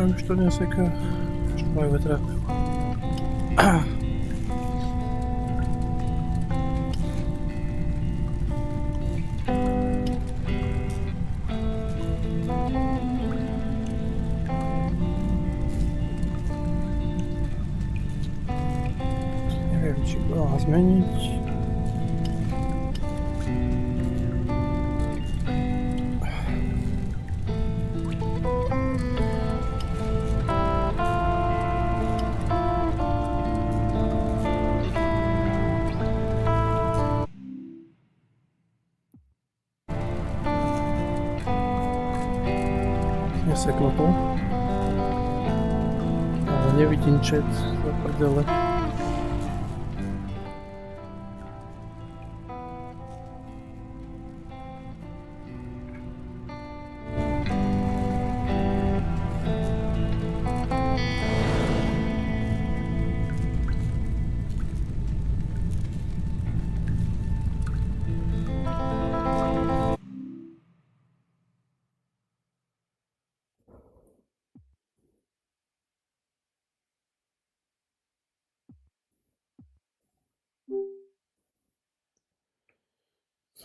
Už to neseká. Už majú vetra. Neviem, či to má zmeniť. Neseklo to. Ale nevidím čet za prdele.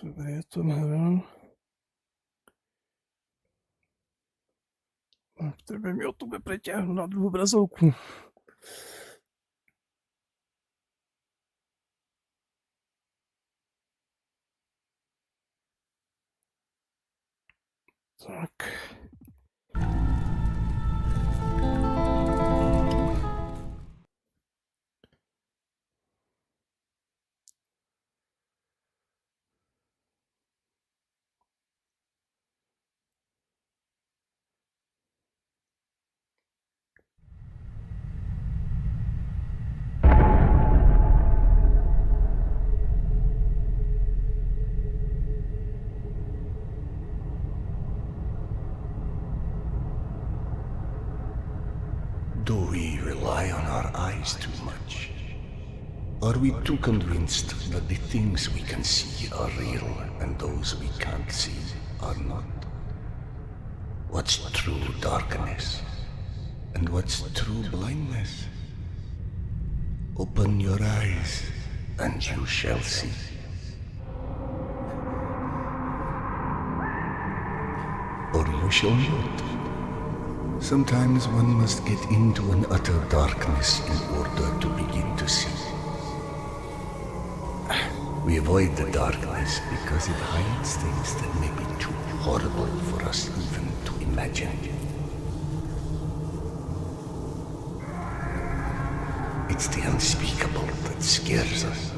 Dobre, ja to hrám. Treba mi YouTube preťahnuť na druhú obrazovku. Tak. Do we rely on our eyes too much? Are we too convinced that the things we can see are real and those we can't see are not? What's true darkness and what's true blindness? Open your eyes and you shall see. Or you shall not. Sometimes one must get into an utter darkness in order to begin to see. We avoid the darkness because it hides things that may be too horrible for us even to imagine. It's the unspeakable that scares us.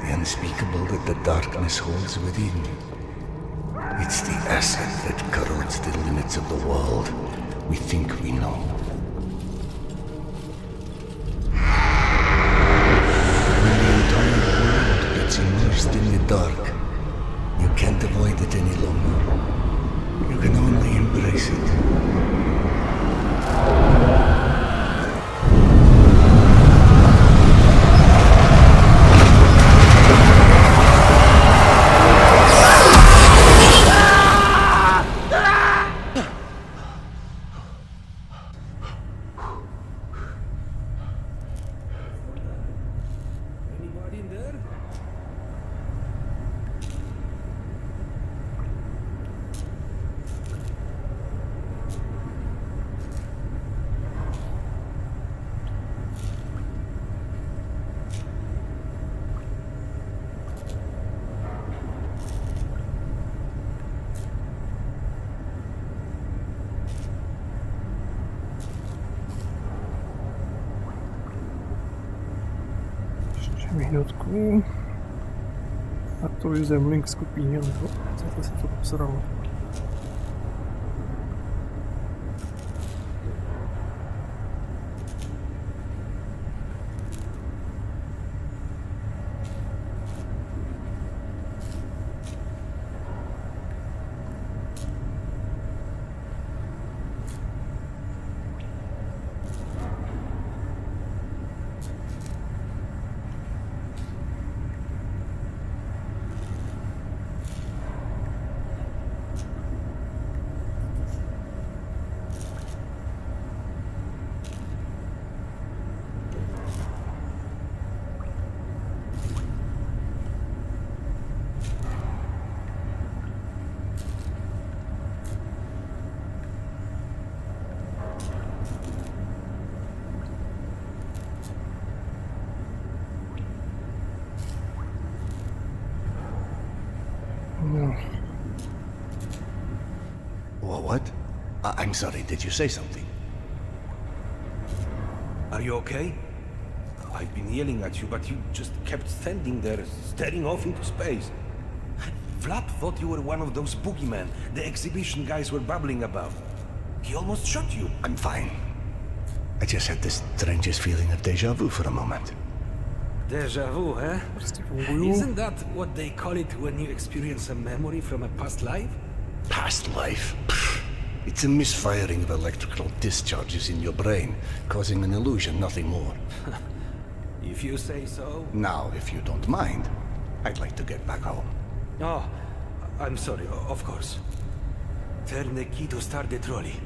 The unspeakable that the darkness holds within. It's the acid that corrodes the limits of the world we think we know. When the entire world gets immersed in the dark, you can't avoid it any longer. You can only embrace it. výhodku. Aktualizujeme link skupiny, lebo takhle se to posralo. No. What? I'm sorry, did you say something? Are you okay? I've been yelling at you, but you just kept standing there, staring off into space. Vlad thought you were one of those boogeymen the exhibition guys were babbling about. He almost shot you. I'm fine. I just had the strangest feeling of deja vu for a moment. Deja vu, eh? Prostě fungují. Isn't that what they call it when you experience a memory from a past life? Past life? Pfft. It's a misfiring of electrical discharges in your brain, causing an illusion, nothing more. If you say so. Now, if you don't mind, I'd like to get back home. Oh, I'm sorry, of course. Turn the key to start the trolley.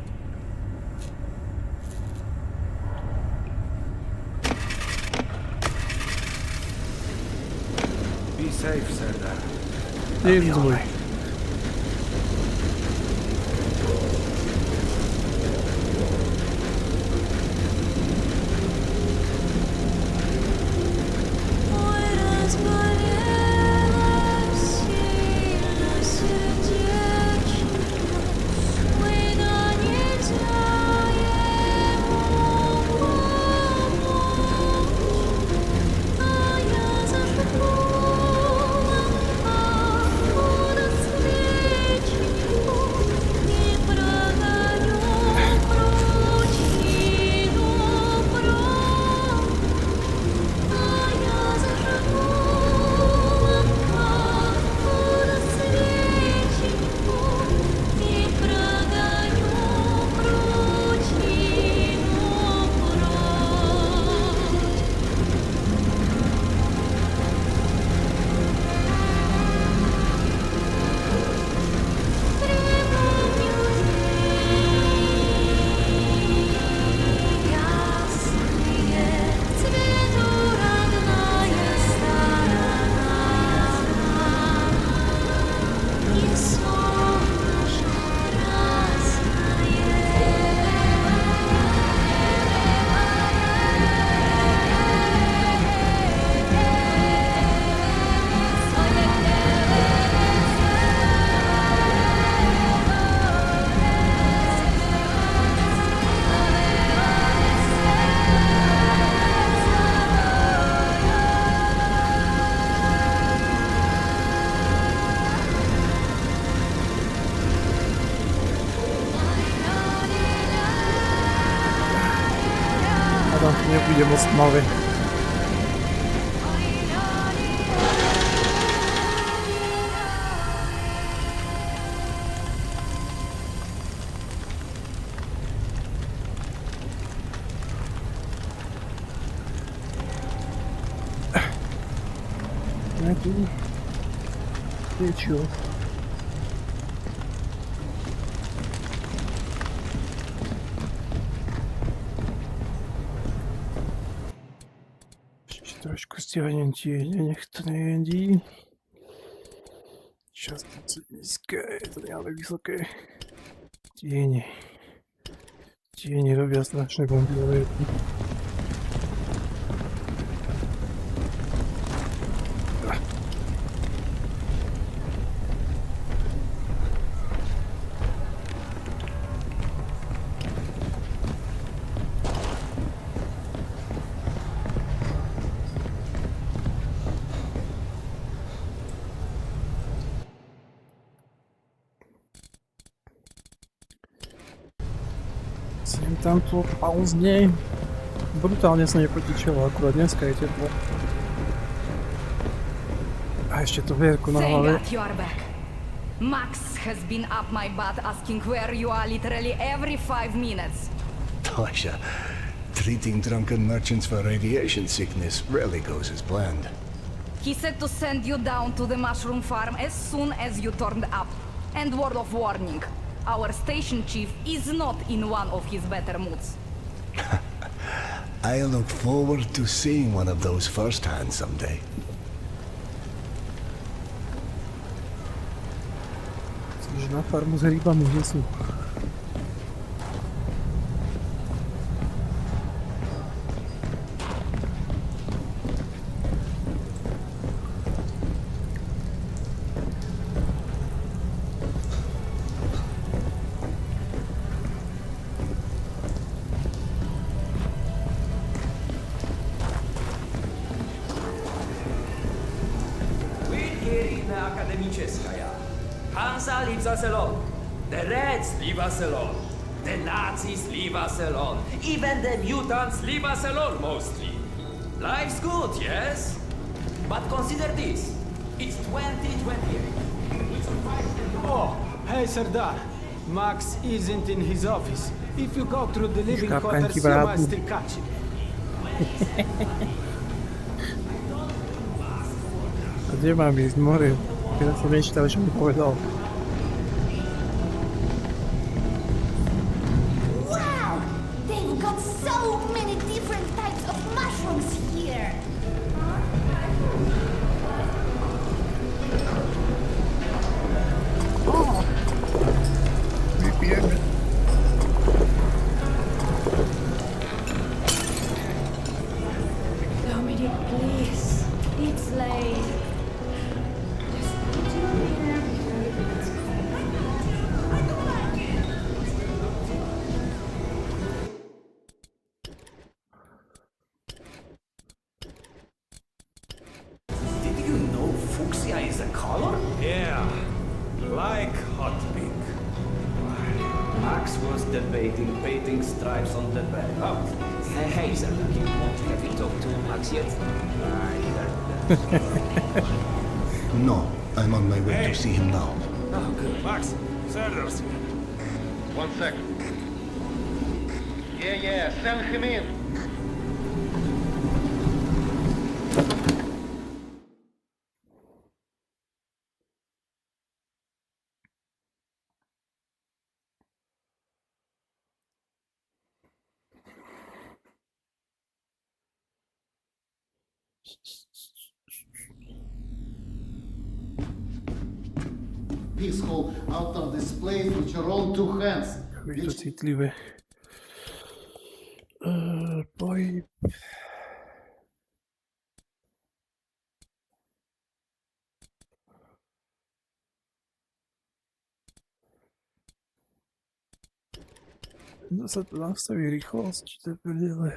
Be safe, Serdara. I'll be Jezus all můj. right. Tam to nebude moc tmavý. Ne tu. Většinou. Trošku stiahnem tieň, nech to nejedí. Čas moc nízke, je to nejale vysoké. Tiene. Tiene robia strašné bomby. Sem tam to pauzne. Brutálne sa nepotičilo, akurát dneska je teplo. A ešte to vierko na hlave. Thank God you are back. Max has been up my butt asking where you are literally every 5 minutes. Tasha, treating drunken merchants for radiation sickness rarely goes as planned. He said to send you down to the mushroom farm as soon as you turned up. And word of warning, our station chief is not in one of his better moods. I look forward to seeing one of those firsthand someday. Že na farmu s rybami, kde sú? Hansa leaves us alone. The Reds leave us alone. The Nazis leave us alone. Even the mutants leave us alone, mostly. Life's good, yes? But consider this. It's 2028. Oh, hey Serdar. Max isn't in his office. If you go through the living quarters, you might still catch him. A kde mám ísť? More. Keď som nečítal, čo mi povedal. Wow! They've got so many different types of mushrooms here! Oh! Vypijeme. Dominic, please. It's late. Did you know fuchsia is a color? Yeah, like hot pink. Max was debating painting stripes on the back. Oh, hey, Serdar. Have you talked to Max yet? No, I'm on my way to see him now. Oh, good. Max, Serdar's here. 1 second. Yeah, send him in. This hole out of this place with your own 2 hands. Je to citlivé. Pohyb. No sa tu nastaví rýchlosť, to je prdele.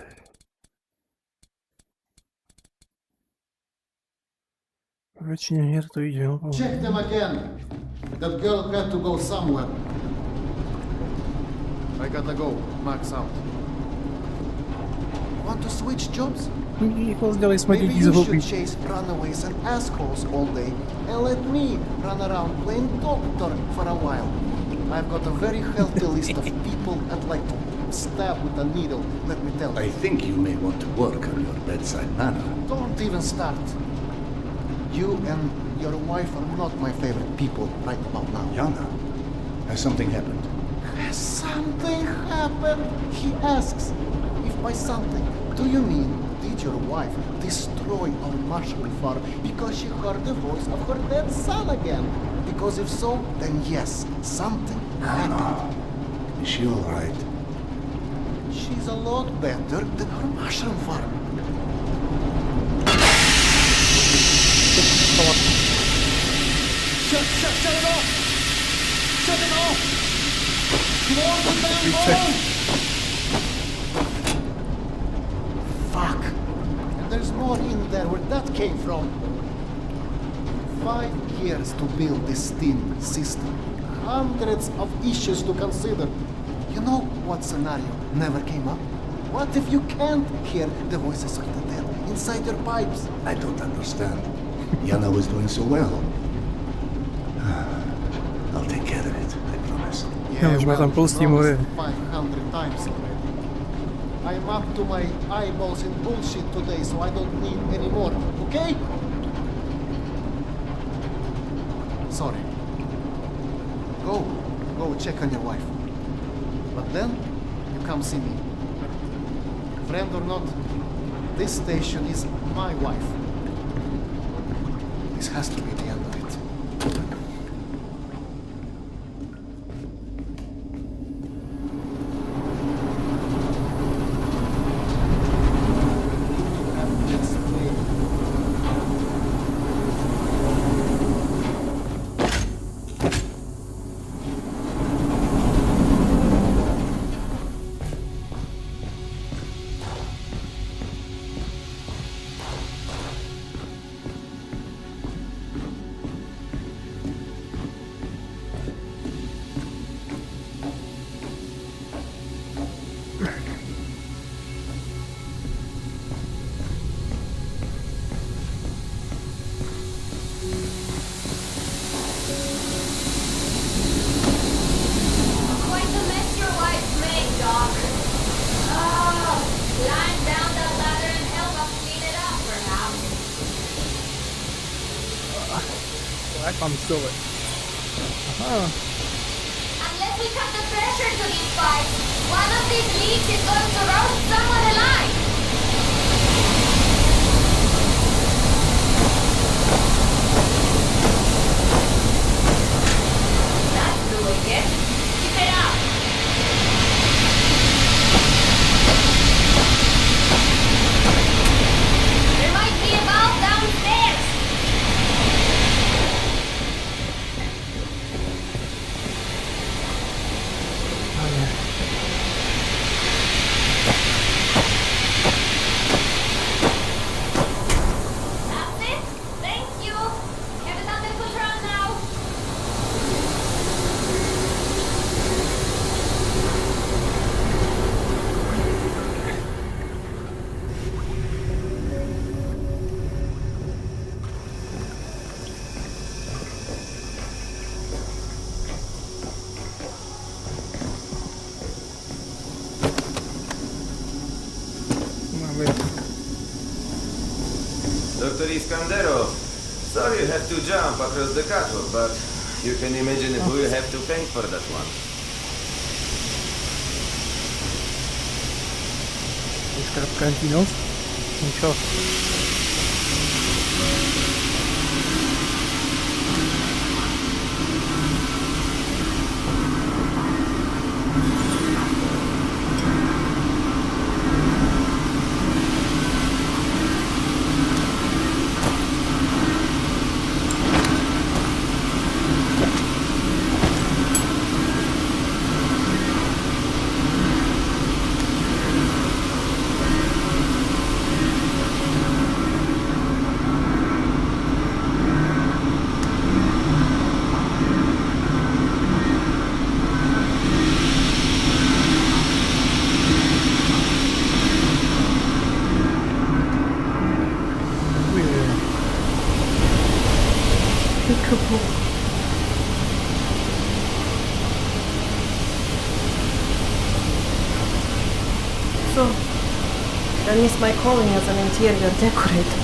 Väčšine hier to ide, no. Check them again. That girl had to go somewhere. I gotta go. Max out. Want to switch jobs? Rozdeli sme Maybe deti z you hobby. should chase runaways and assholes all day and let me run around playing doctor for a while. I've got a very healthy list of people I'd like to stab with a needle, let me tell I you. think you may want to work on your bedside manner. Don't even start. You and your wife are not my favorite people right about now. Yana, has something happened? Has something happened? He asks. If by something, do you mean did your wife destroy our mushroom farm because she heard the voice of her dead son again? Because if so, then yes, something happened. Is she all right? She's a lot better than her mushroom farm. Shut it off! Shut it off! Close the damn hole! Fuck! And there's more in there where that came from. 5 years to build this steam system. Hundreds of issues to consider. You know what scenario never came up? What if you can't hear the voices of the dead inside your pipes? I don't understand. Yana was doing so well. I'll take care of it, I promise. Ja už ma tam pustí more. 500 times already. I'm up to my eyeballs in bullshit today, so I don't need any more, okay? Sorry. Go check on your wife. But then, you come see me. Friend or not, this station is my wife. This has to be the end of it. Quite the mess your wife made, Doc. Oh, climb down that ladder and help us clean it up, perhaps. Jak mam zdołać? Aha. Unless we cut the pressure to these pipes, one of these leaks is going to roast someone alive. That's doing it. Keep it up. There might be a valve downstairs. A nie. That's it. Thank you. Have it under control now. Mamy. Dr. Iskanderov, sorry you have to jump across the catwalk, but you can imagine who you have to thank for that one. Jest krapka antinos. I co? So, I missed my calling as an interior decorator.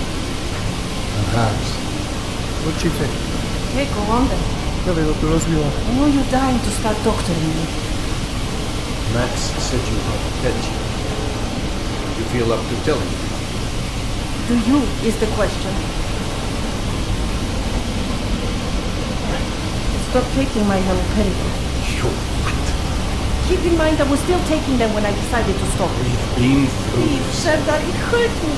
Perhaps. Určite. Hey, go on then. Dobre, to tu rozbila. I know you're dying to start doctoring me. Max said you had attention. You feel up to telling me. Do you is the question. Stop taking my haloperidol. You what? Keep in mind I was still taking them when I decided to stop. We've been through Please, Serdar, it hurt me.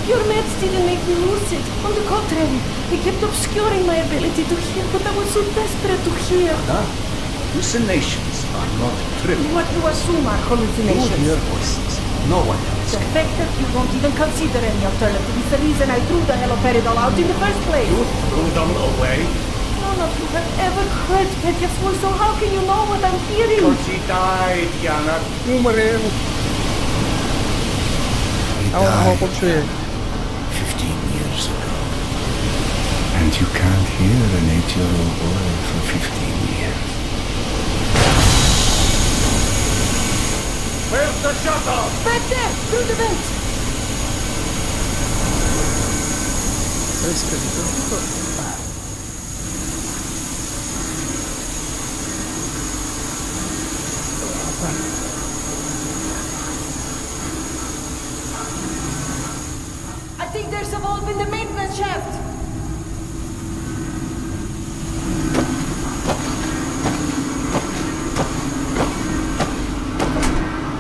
Your meds didn't make me lucid. On the contrary, they kept obscuring my ability to hear, but I was so desperate to hear. Huh? Hallucinations are not true. What you assume are You hallucinations. hear voices. No one else. The fact that you don't even consider any alternative is the reason I threw the haloperidol out in the first place. You threw them away? No, of you have ever heard Petra's voice, so how can you know what I'm hearing? Because he died, Yana. Umrel. He A on ho died počuje. 15 years ago. And you can't hear an 8-year-old boy for 15 years. Where's the shuttle? Back there, through the vent. I think there's a valve in the maintenance shaft.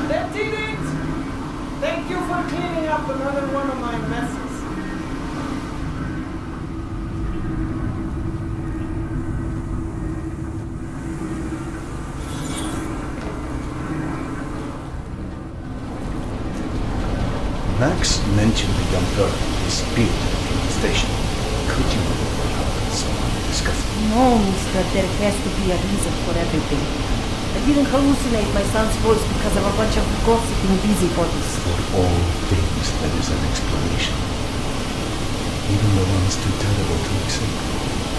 That did it! Thank you for cleaning up another one of my messes. Max mentioned the young girl who disappeared from the station. Could you have someone discussed it? No, mister, there has to be a reason for everything. I didn't hallucinate my son's voice because of a bunch of gossiping busybodies. For all things, there is an explanation. Even the ones too terrible to accept.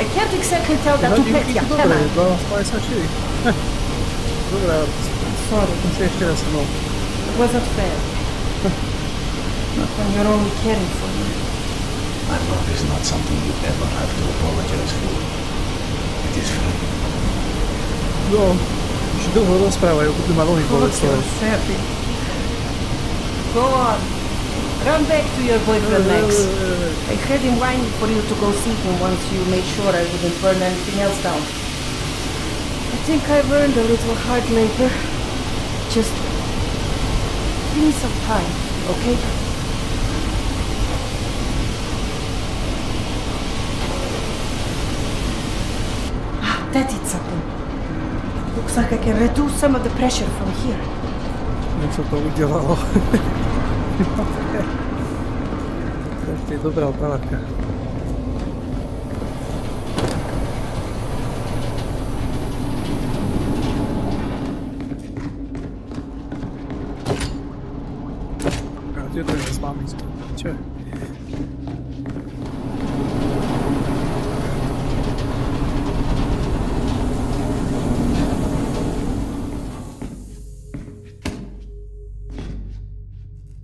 I can't exactly tell that to Petya, can Dobre, I? no, spali sa šili. Dobre, Sorry, som si ešte raz mnou. it wasn't fair. Not when you're only caring for me. My love is not something you ever have to apologize for. It is free. No, už dlho rozprávajú, budú ma nohy bolesť. Happy. Go on. Run back to your boyfriend, Max. I had him whining for you to go see him once you made sure I wouldn't burn anything else down. I think I've earned a little hard labor. Just give me some time, okay? That did something. Looks like I can reduce some of the pressure from here. Niečo to udelalo. To je dobrá opravátka. A kde to je s vami? Čo?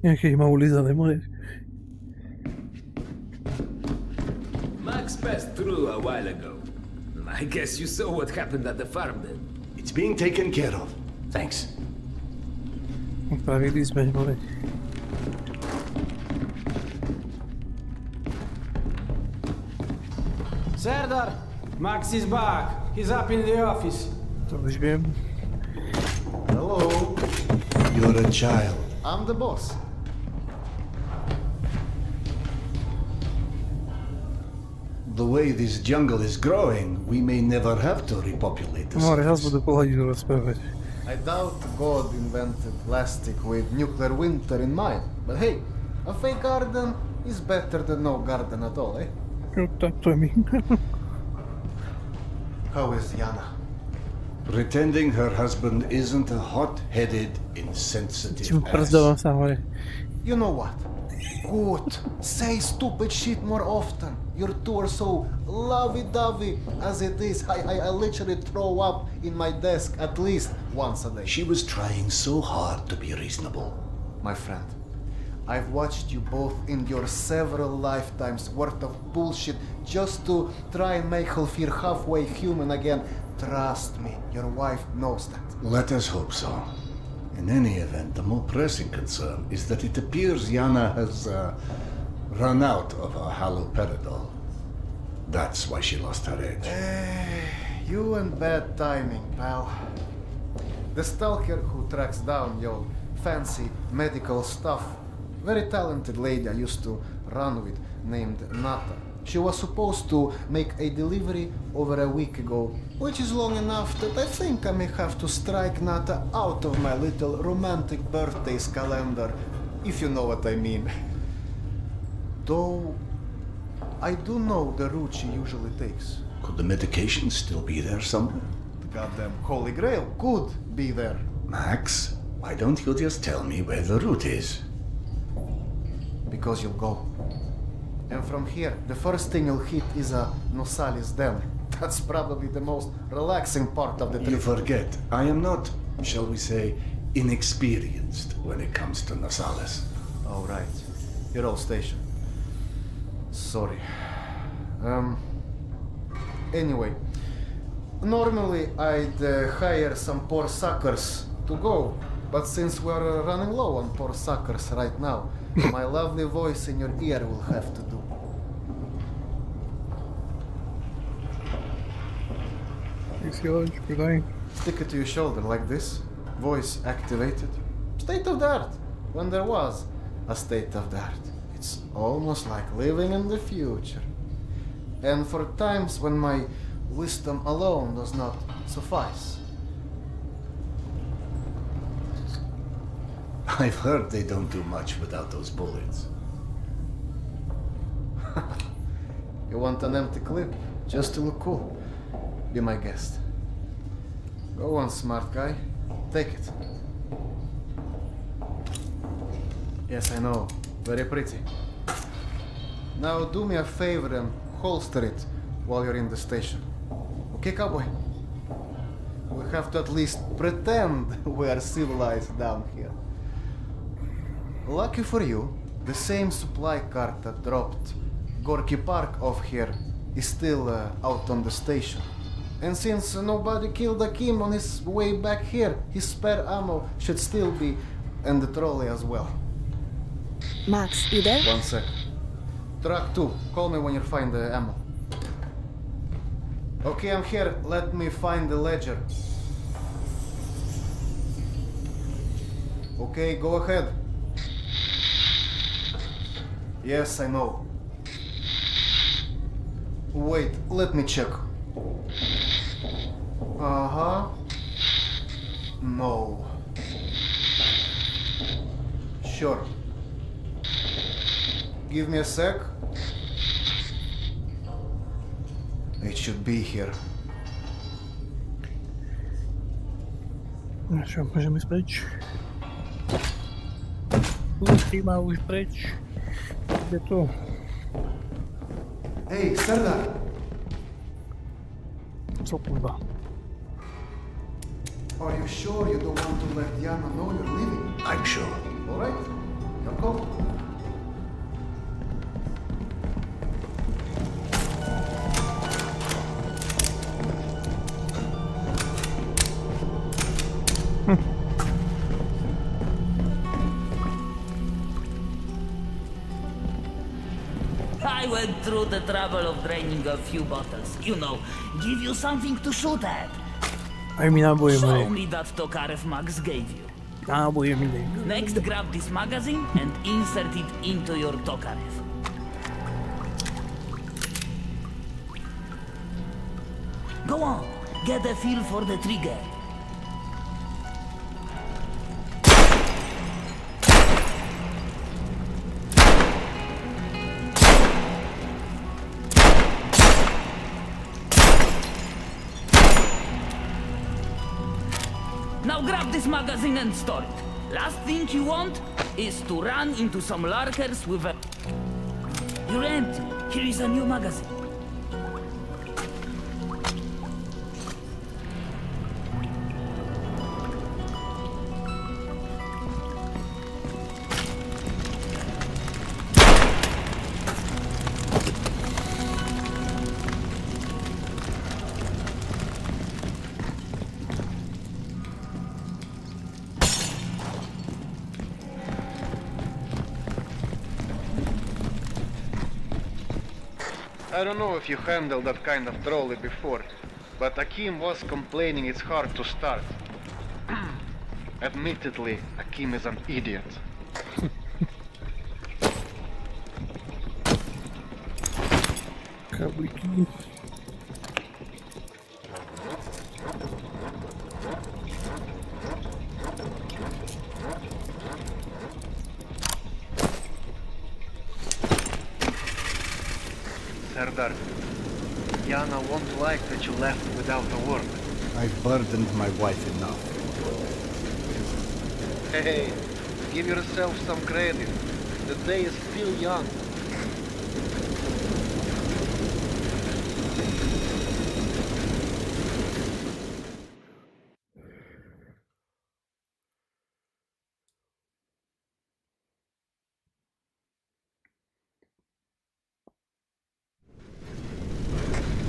Nejaké ma ulizané moje. Max passed through a while ago. I guess you saw what happened at the farm then. It's being taken care of. Thanks. Opravili sme moje. Serdar, Max is back. He's up in the office. To už viem. Hello, You're a child. I'm the boss. The way this jungle is growing, we may never have to repopulate the No, raz surface. budú pol hodinu rozprávať. I doubt God invented plastic with nuclear winter in mind. But hey, a fake garden is better than no garden at all, eh? No, tak to je mi. How is Yana? Pretending her husband isn't a hot-headed, insensitive Čím ass. przdávam sa hore. You know what? Good. Say stupid shit more often. Your two are so lovey-dovey as it is. I literally throw up in my desk at least once a day. She was trying so hard to be reasonable. My friend, I've watched you both endure several lifetimes worth of bullshit just to try and make her feel halfway human again. Trust me, your wife knows that. Let us hope so. In any event, the more pressing concern is that it appears Yana has run out of her haloperidol. That's why she lost her edge. You and bad timing, pal. The stalker who tracks down your fancy medical stuff. Very talented lady I used to run with named Nata. She was supposed to make a delivery over a week ago, which is long enough that I think I may have to strike Nata out of my little romantic birthdays calendar, if you know what I mean. Though I do know the route she usually takes. Could the medication still be there somewhere? The goddamn Holy Grail could be there. Max, why don't you just tell me where the route is? Because you'll go. And from here, the first thing you'll hit is a Nosali's Den. That's probably the most relaxing part of the trip. You forget, I am not, shall we say, inexperienced when it comes to Nosales. All right. You're all stationed. Sorry. Anyway, normally I'd hire some poor suckers to go, but since we're running low on poor suckers right now, my lovely voice in your ear will have to do. Stick it to your shoulder like this, voice activated. State of the art, when there was a state of the art. It's almost like living in the future. And for times when my wisdom alone does not suffice. I've heard they don't do much without those bullets. You want an empty clip? Just to look cool. Be my guest. Go on, smart guy. Take it. Yes, I know. Very pretty. Now do me a favor and holster it while you're in the station. Okay, cowboy? We have to at least pretend we are civilized down here. Lucky for you, the same supply cart that dropped Gorky Park off here is still out on the station. And since nobody killed Akim on his way back here, his spare ammo should still be in the trolley as well. Max, you there? 1 sec. Truck 2, call me when you find the ammo. Okay, I'm here. Let me find the ledger. Okay, go ahead. Yes, I know. Wait, let me check. Uh-huh. No. Sure. Give me a sec. It should be here. No čo, môžeme ísť preč? Pustí ma už preč. Kde to? Hey, Serdara! Co kurva? Are you sure you don't want to let Diana know you're leaving? I'm sure. Alright, your call. I went through the trouble of draining a few bottles. You know, give you something to shoot at. Aj mi náboje Show moje. me that Tokarev Max gave you. Náboje mi dej. Next, grab this magazine and insert it into your Tokarev. Go on, get a feel for the trigger. Now grab this magazine and store it. Last thing you want is to run into some lurkers with a... You're empty. Here is a new magazine. I don't know if you handled that kind of trolley before, but Akim was complaining it's hard to start. Admittedly, Akim is an idiot. Kablíky. Serdar, Yana won't like that you left without a word. I've burdened my wife enough. Hey, give yourself some credit. The day is still young.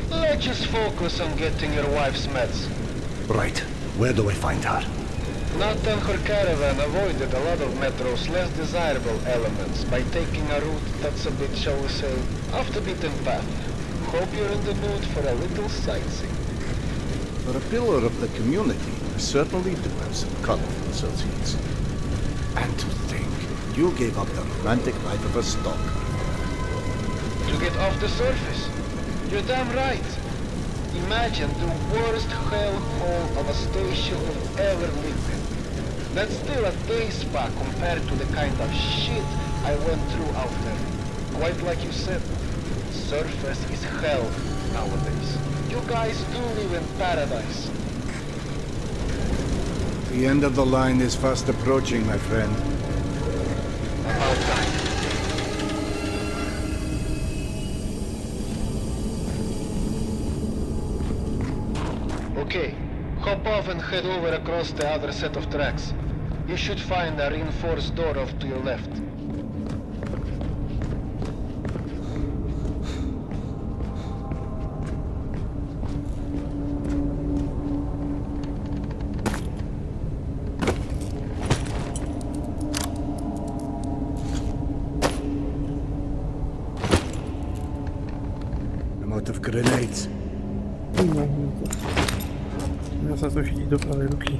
Let's just focus on getting your wife's meds. Right. Where do I find her? Nathan her caravan avoided a lot of Metro's less desirable elements by taking a route that's a bit, shall we say, off the beaten path. Hope you're in the mood for a little sightseeing. For a pillar of the community, I certainly do have some colorful associates. And to think, you gave up the romantic life of a stalker. To get off the surface? You're damn right. Imagine the worst hellhole of a station you've ever lived in. That's still a day spa compared to the kind of shit I went through out there. Quite like you said, surface is hell nowadays. You guys do live in paradise. The end of the line is fast approaching, my friend. About time. Okay, hop off and head over across the other set of tracks. You should find a reinforced door off to your left. I'm out of grenades. Ja sa to chytí do pravej ruky.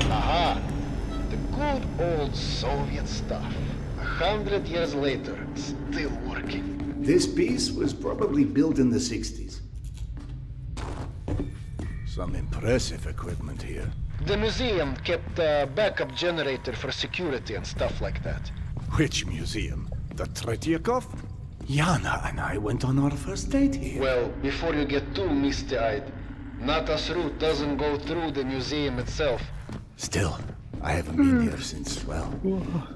Aha! The good old Soviet stuff. 100 years later, still working. This piece was probably built in the 60s. Some impressive equipment here. The museum kept a backup generator for security and stuff like that. Which museum? The Tretyakov? Yana and I went on our first date here. Well, before you get too misty-eyed, Nata's route doesn't go through the museum itself. Still, I haven't been here since, well,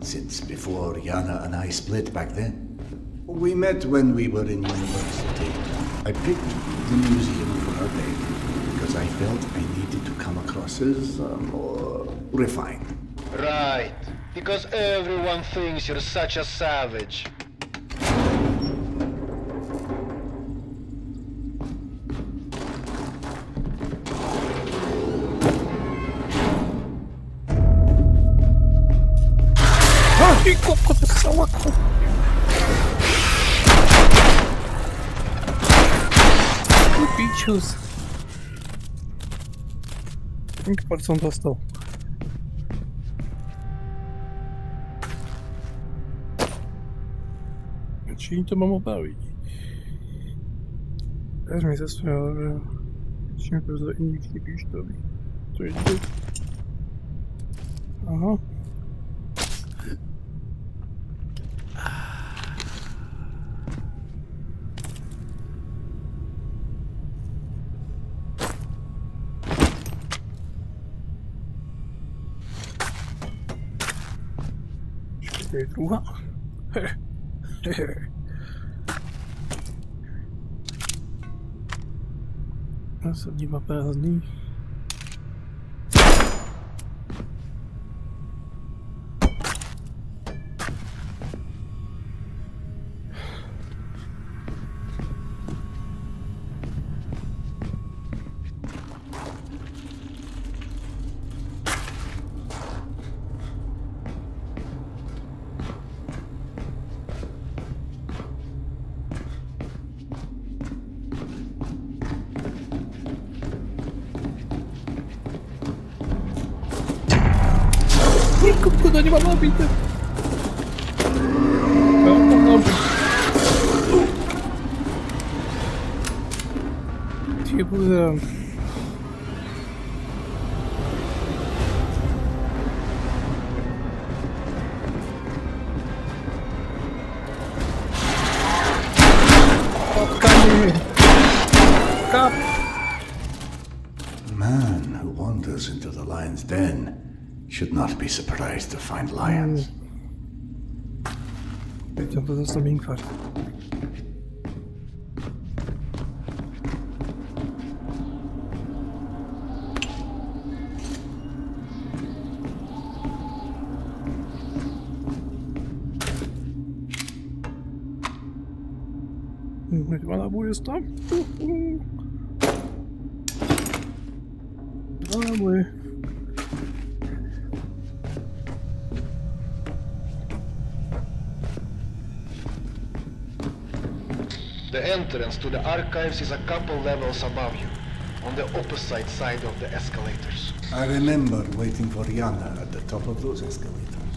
since before Yana and I split back then. We met when we were in university. I picked the museum for our date because I felt I needed to come across as more refined. Right, because everyone thinks you're such a savage. Pichus. Pár som dostal. Čím to mám obaviť? Vezmi sa svojho, čím to za indický pištovi. To je tu. Aha. To je druhá. Nasadím a prázdný. Kurde, nie mam nabite. Ty kurde. Kap! Man who wanders into the lion's den should not be surprised to find lions. Teď to zase minfar. Ona bude tam. Ona bude. The entrance to the archives is a couple levels above you, on the opposite side of the escalators. I remember waiting for Yana at the top of those escalators.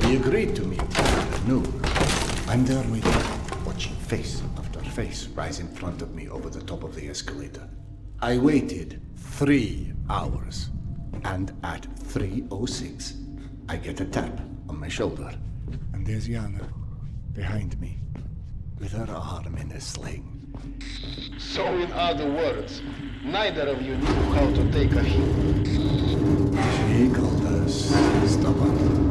He agreed to meet at noon. I'm there waiting, watching face after face rise in front of me over the top of the escalator. I waited 3 hours, and at 3:06, I get a tap on my shoulder, and there's Yana behind me, with her arm in a sling. So in other words, neither of you knew how to take a hit. She called us stubborn.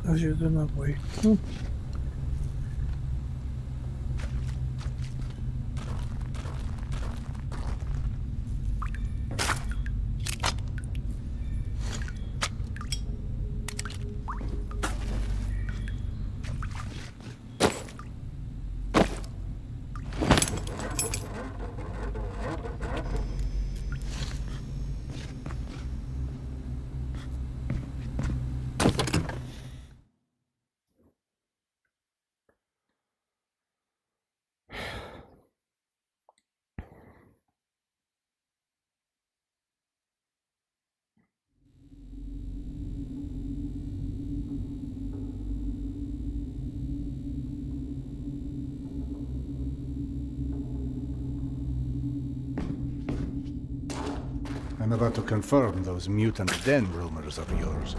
Takže to naboj. I'm about to confirm those mutant den rumors of yours.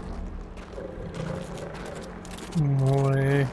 No way.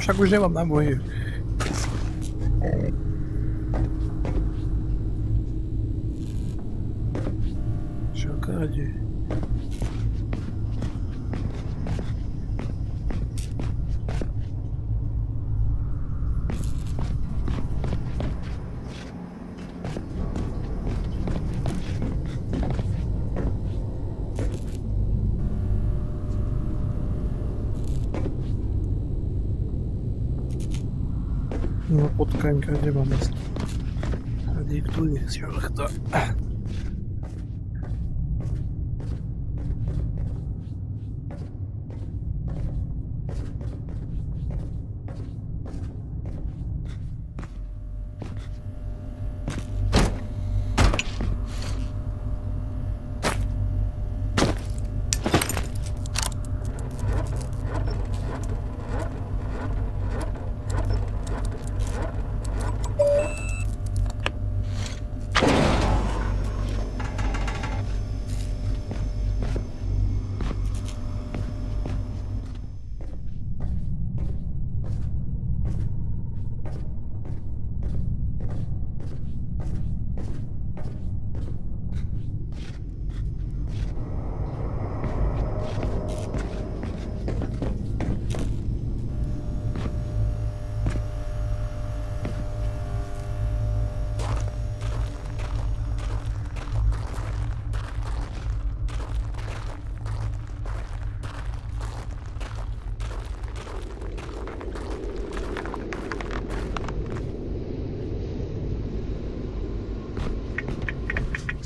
Však už nemám náboje. Čakáte. No potkaňka nemá mesto. A niekto je šľachta.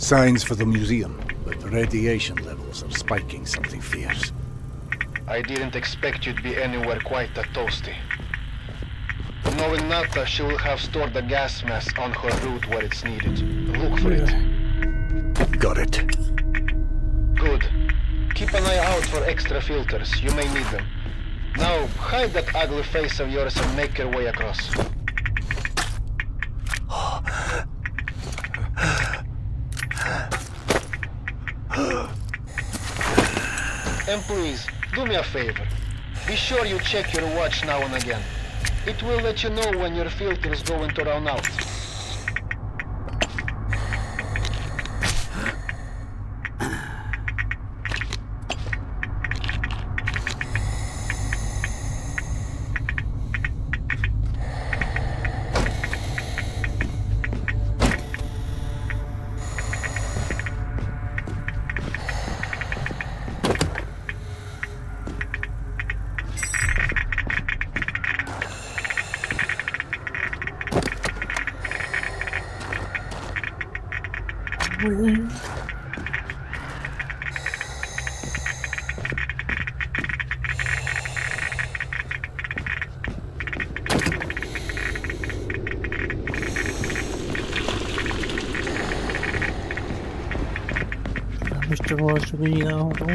Signs for the museum, but the radiation levels are spiking something fierce. I didn't expect you to be anywhere quite that toasty. Knowing Nata, she will have stored the gas mask on her route where it's needed. Look for it. Got it. Good. Keep an eye out for extra filters. You may need them. Now, hide that ugly face of yours and make your way across. And please, do me a favor. Be sure you check your watch now and again. It will let you know when your filter is going to run out. Ještě vole, že není náhodou.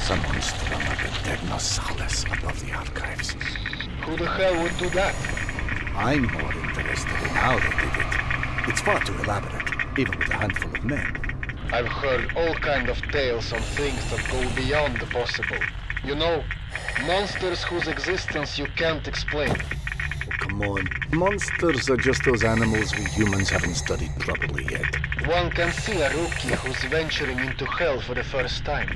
Someone strung up a dead Nossalis above the archives. Who the hell would do that? I'm more interested in how they did it. It's far too elaborate, even with a handful of men. I've heard all kind of tales on things that go beyond the possible. You know, monsters whose existence you can't explain. Oh, come on. Monsters are just those animals we humans haven't studied properly yet. One can see a rookie who's venturing into hell for the first time.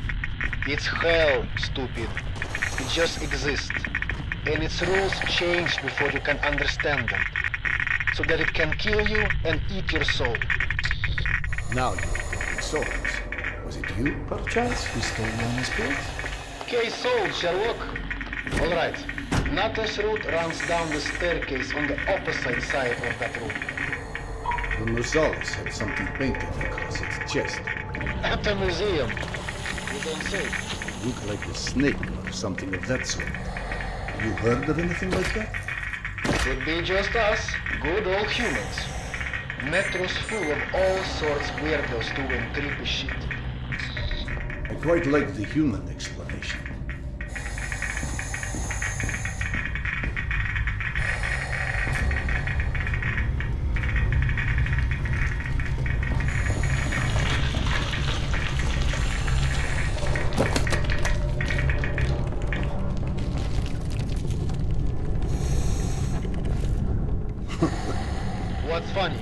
It's hell, stupid. It just exists. And its rules change before you can understand them. So that it can kill you and eat your soul. Now you're talking souls. Was it you, perchance, who stole Yana's spirit? Case solved, Sherlock. All right. Nata's route runs down the staircase on the opposite side of that room. The Nossalis had something painted across its chest. At the museum. You don't say. Looked like a snake or something of that sort. You heard of anything like that? Could be just us, good old humans. Metra's full of all sorts weirdos doing creepy shit. I quite like the human explanation. What's funny?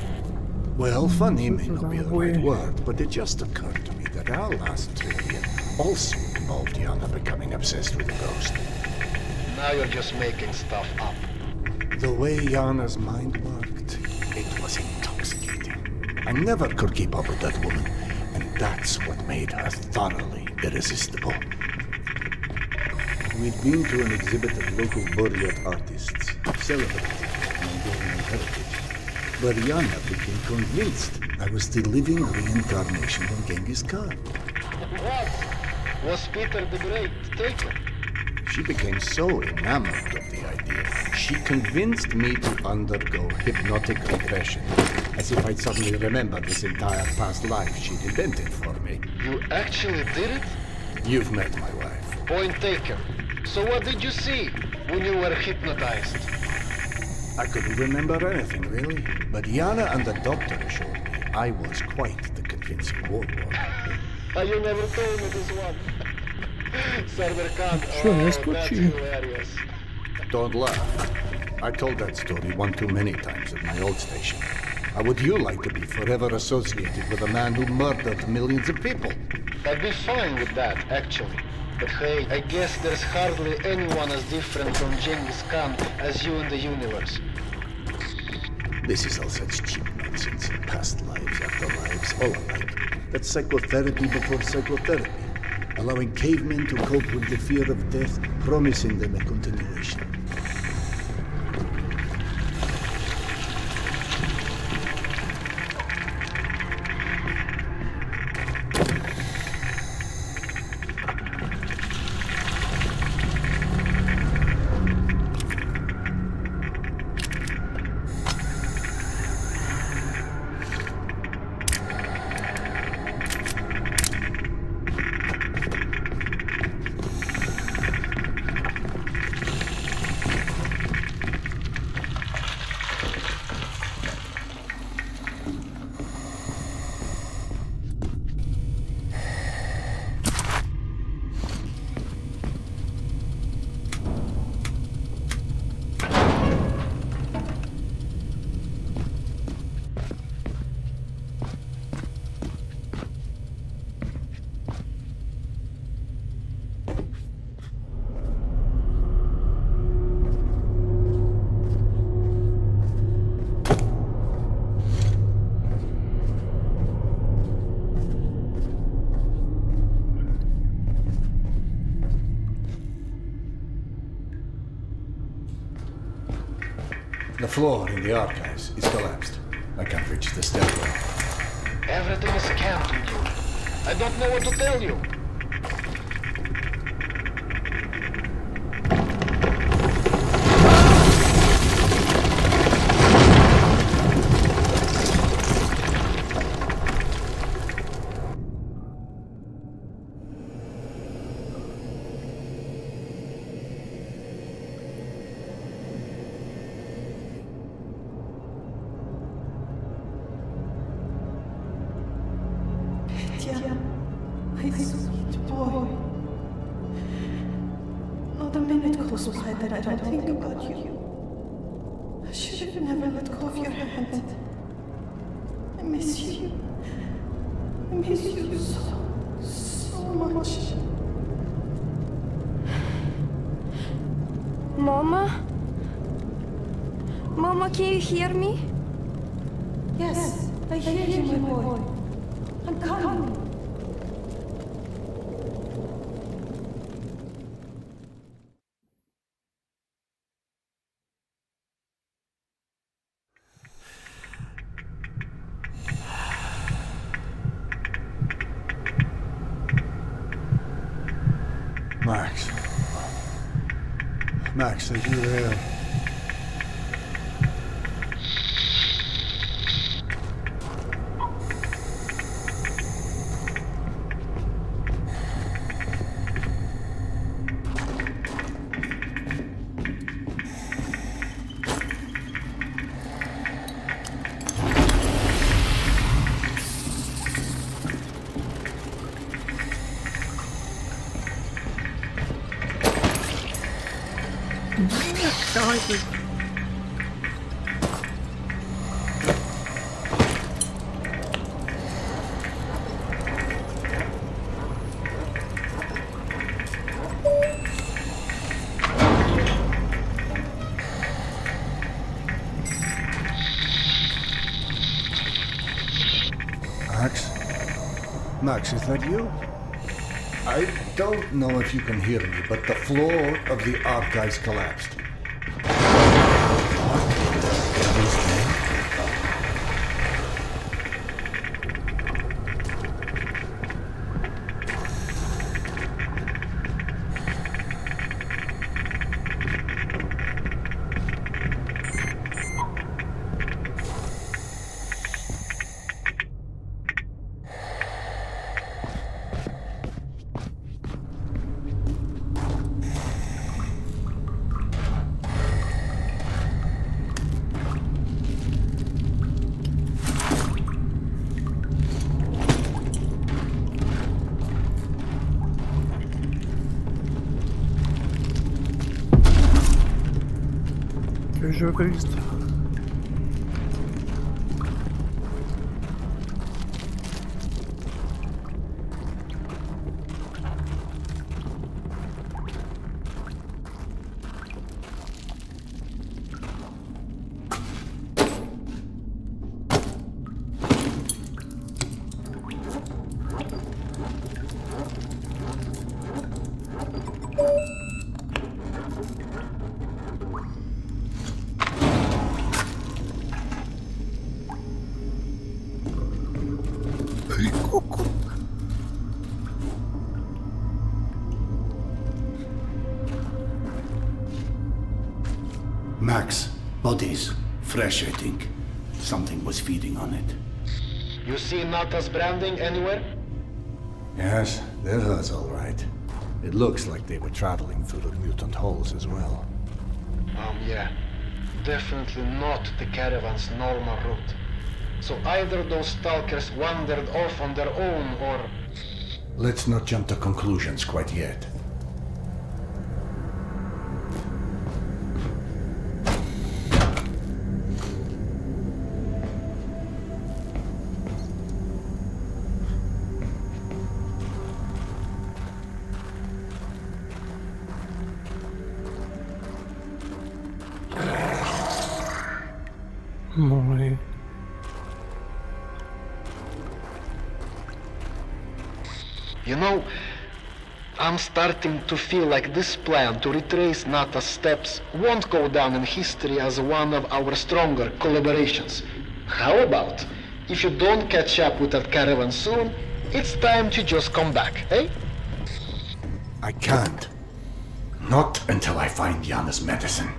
Well, funny may not be the right word, but it just occurred to me that our last trivia also involved Yana becoming obsessed with a ghost. Now you're just making stuff up. The way Yana's mind worked, it was intoxicating. I never could keep up with that woman, and that's what made her thoroughly irresistible. We'd been to an exhibit of local buried artists, celebrating their Mongolian heritage. But Yana became convinced I was the living reincarnation of Genghis Khan. What? Was Peter the Great taken? She became so enamored of the idea, she convinced me to undergo hypnotic regression, as if I'd suddenly remembered this entire past life she'd invented for me. You actually did it? You've met my wife. Point taken. So what did you see when you were hypnotized? I couldn't remember anything, really. But Yana and the doctor assured me I was quite the convincing warlord. You never told me this one. Serdara Khan, Sure, that's hilarious. Don't laugh. I told that story one too many times at my old station. How would you like to be forever associated with a man who murdered millions of people? I'd be fine with that, actually. But hey, I guess there's hardly anyone as different from Genghis Khan as you in the universe. This is all such cheap nonsense. Past lives, afterlives, all alike. That's psychotherapy before psychotherapy. Allowing cavemen to cope with the fear of death, promising them a continuation. The floor in the archives is collapsed. I can't reach the stairwell. Everything is scammed with you. I don't know what to tell you. My sweet boy. Not a minute goes by that I don't think about you. I should have never let go of your hand. I miss you. I miss you so much. Mama? Mama, can you hear me? Yes, I hear you, my boy. I'm coming. Max, are you there? Max, is that you? I don't know if you can hear me, but the floor of the archives collapsed. What the devil's name? Cristo. Max, bodies. Fresh, I think. Something was feeding on it. You see Nata's branding anywhere? Yes, there's us all right. It looks like they were traveling through the mutant holes as well. Yeah. Definitely not the caravan's normal route. So either those stalkers wandered off on their own, or... Let's not jump to conclusions quite yet. Moje. You know, I'm starting to feel like this plan to retrace Nata's steps won't go down in history as one of our stronger collaborations. How about, if you don't catch up with that caravan soon, it's time to just come back, eh? I can't. Not until I find Yana's medicine.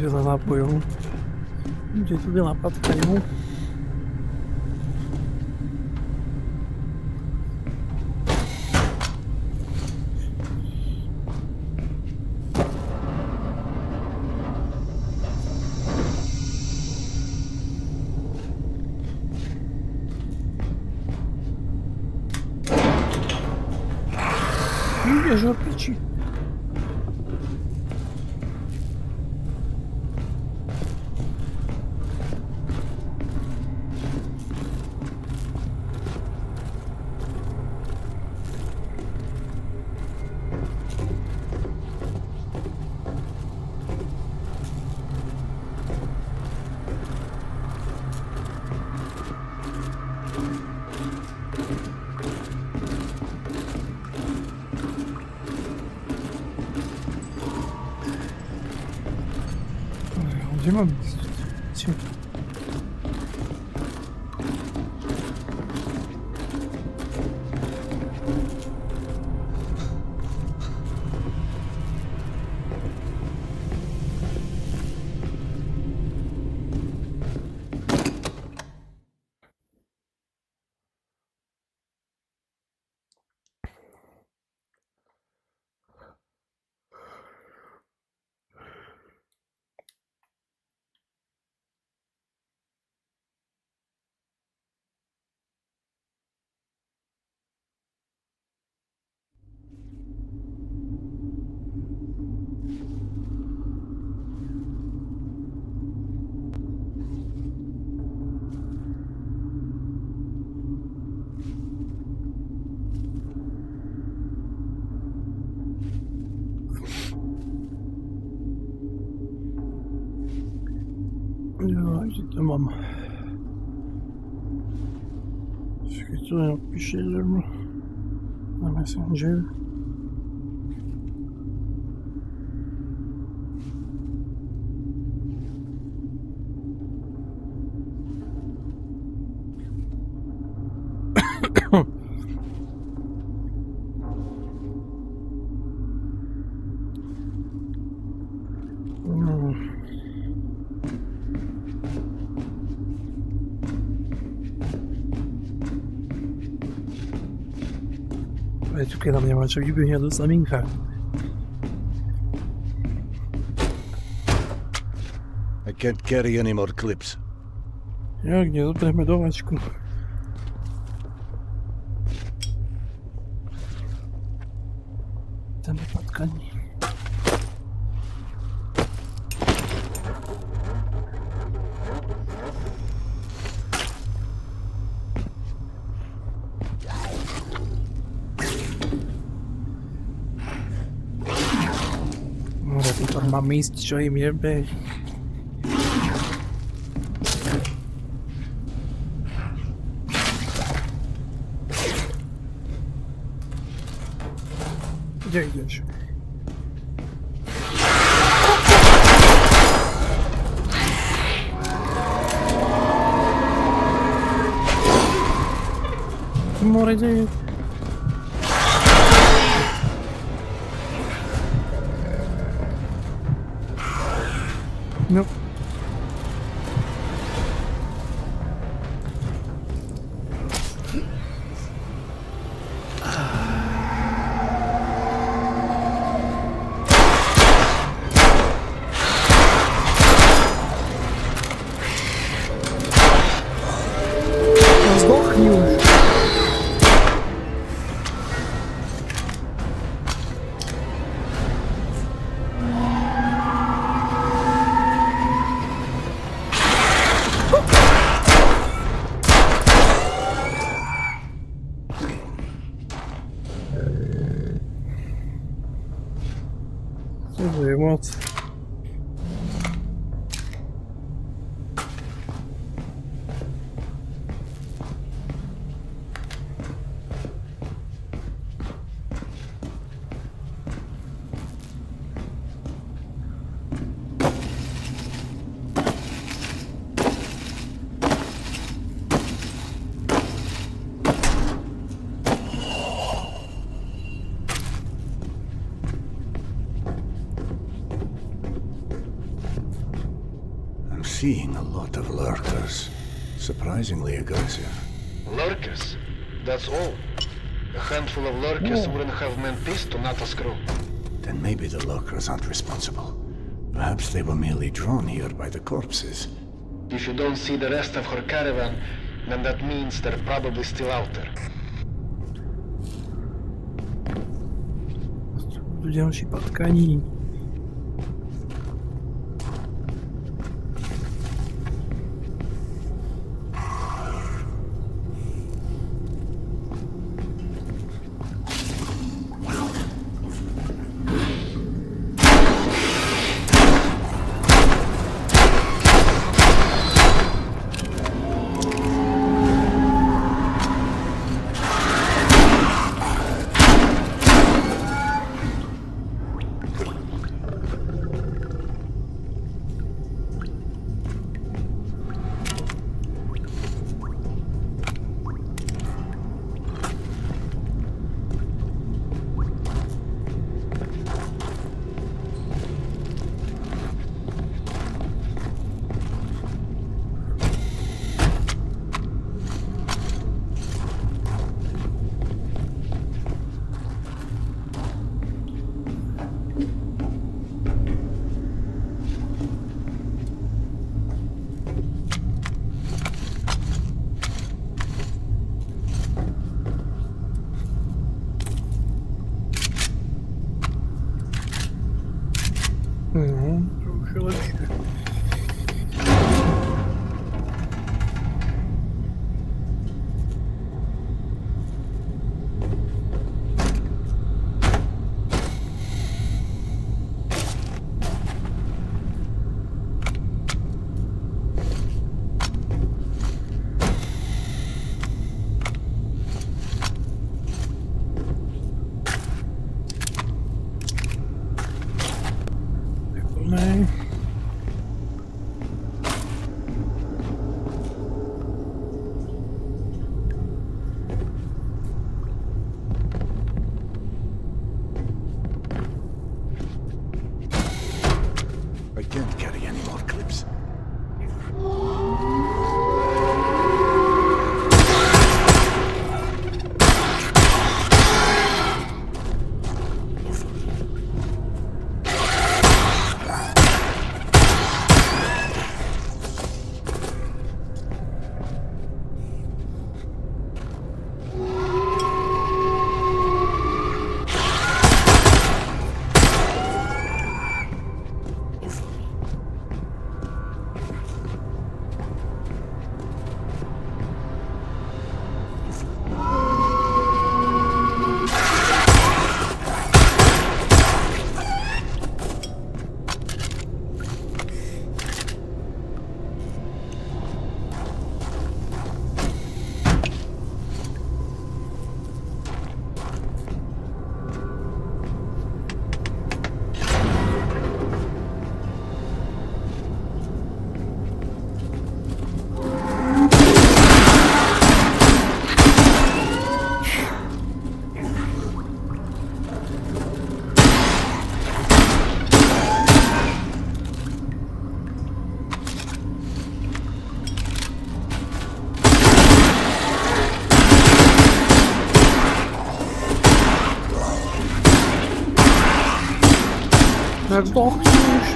Za nápojov. Kde tu veľa patkajú. Ideš do piči. Gdzie mam iść? Ja, gdzie to mam? Czekaj, co ja piszę na Messenger? Ale tu keď na mňa má čo vybehne do samínka. I can't carry any more clips. Jak nie, zoberme do vačku. Tam je patkaní. Tam mám ísť, čo im jebe. Kde ideš? More deje. No. Zdochnij już. Co za emoce. Seeing a lot of lurkers. Surprisingly aggressive. Lurkers? That's all. A handful of lurkers wouldn't have meant peace to Nata's crew. Then maybe the lurkers aren't responsible. Perhaps they were merely drawn here by the corpses. If you don't see the rest of her caravan, then that means they're probably still out there. Tu ďalší patkaní. No, to už je lepšie. Nej. I can't carry any more clips. Zdochneš.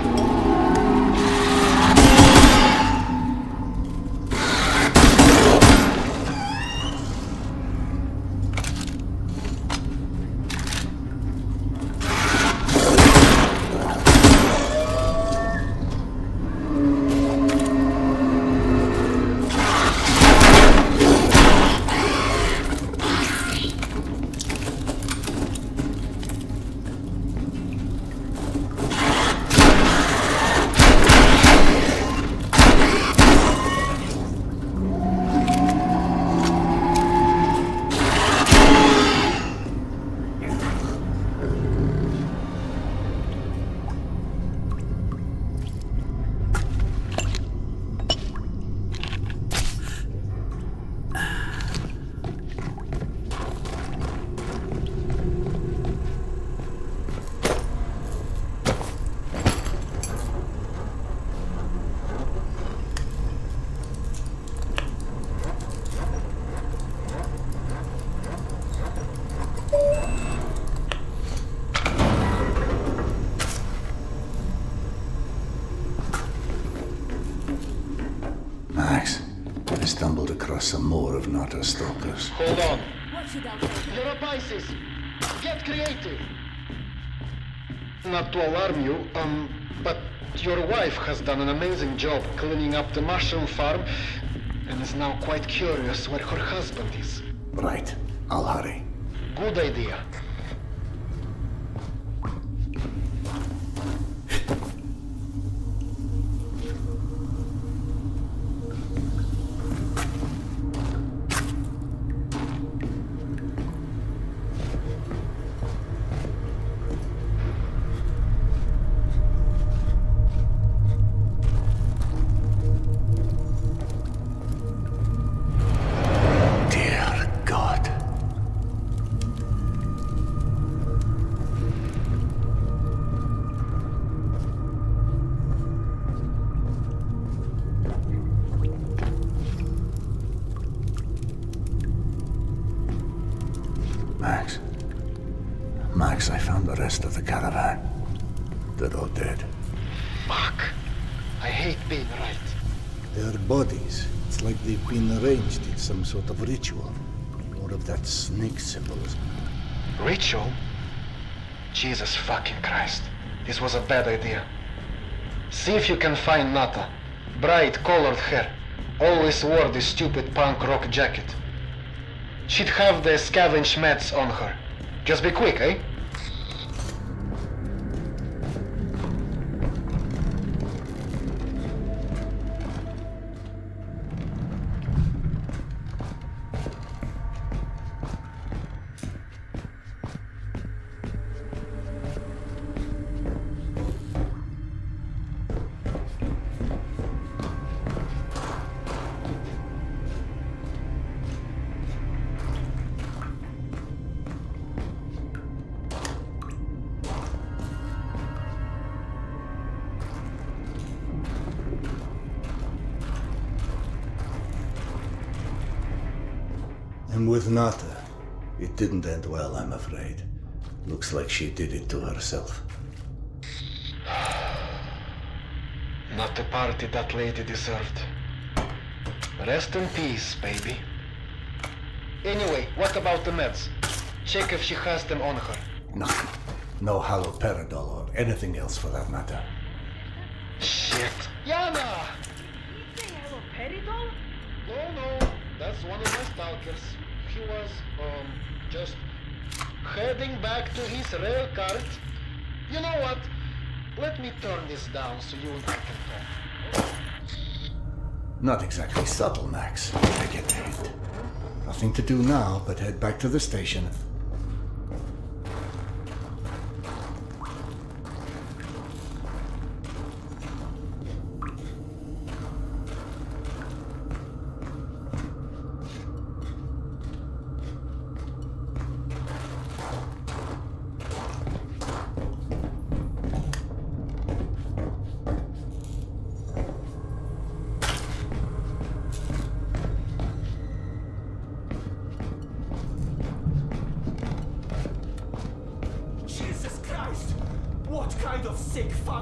Max, I stumbled across some more of Nata's stalkers. Hold on. What should I do? Your advices. Get creative. Not to alarm you, but your wife has done an amazing job cleaning up the mushroom farm and is now quite curious where her husband is. Right, I'll hurry. Good idea. Max, I found the rest of the caravan. They're all dead. Fuck. I hate being right. Their bodies, it's like they've been arranged in some sort of ritual. More of that snake symbolism. Ritual? Jesus fucking Christ. This was a bad idea. See if you can find Nata. Bright colored hair. Always wore this stupid punk rock jacket. She'd have the scavenge meds on her. Just be quick, eh? And with Nata, it didn't end well, I'm afraid. Looks like she did it to herself. Not the party that lady deserved. Rest in peace, baby. Anyway, what about the meds? Check if she has them on her. Nothing. No haloperidol or anything else for that matter. Shit. Yana! Haloperidol? No, that's one of my stalkers. He was, just heading back to his rail cart. You know what? Let me turn this down so you and I can talk. Not exactly subtle, Max. I get the hint. Nothing to do now but head back to the station.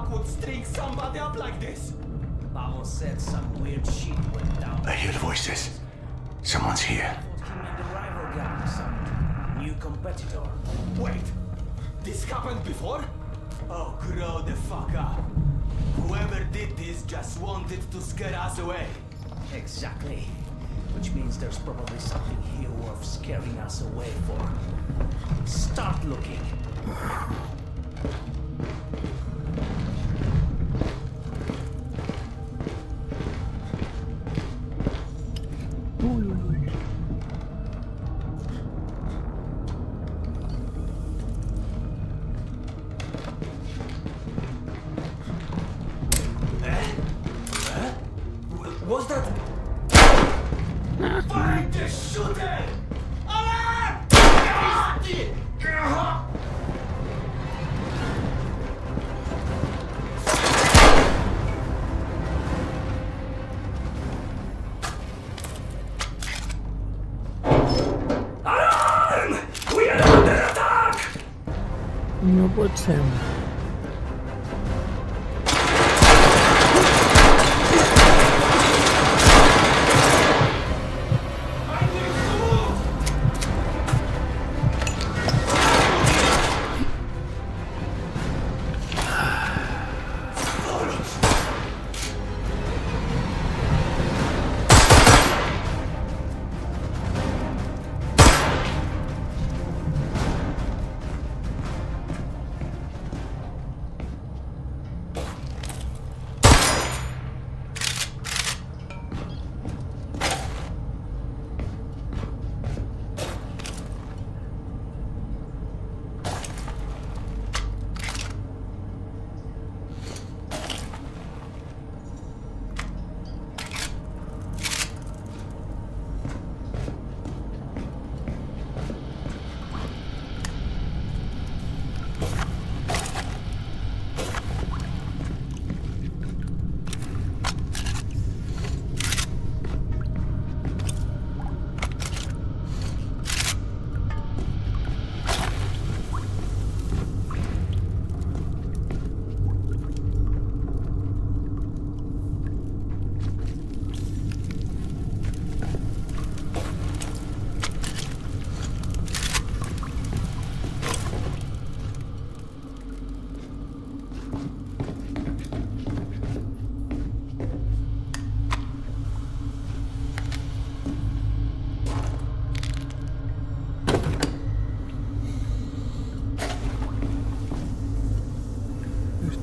fuck would string somebody up like this? Mamo said some weird shit went down. I hear voices. Someone's here. Him and the rival guy, some new competitor. Wait, this happened before? Oh, grow the fuck up. Whoever did this just wanted to scare us away. Exactly. Which means there's probably something here worth scaring us away for. Start looking. Was that... Find the shooter! Alarm! Alarm! We are under attack! No poď sem.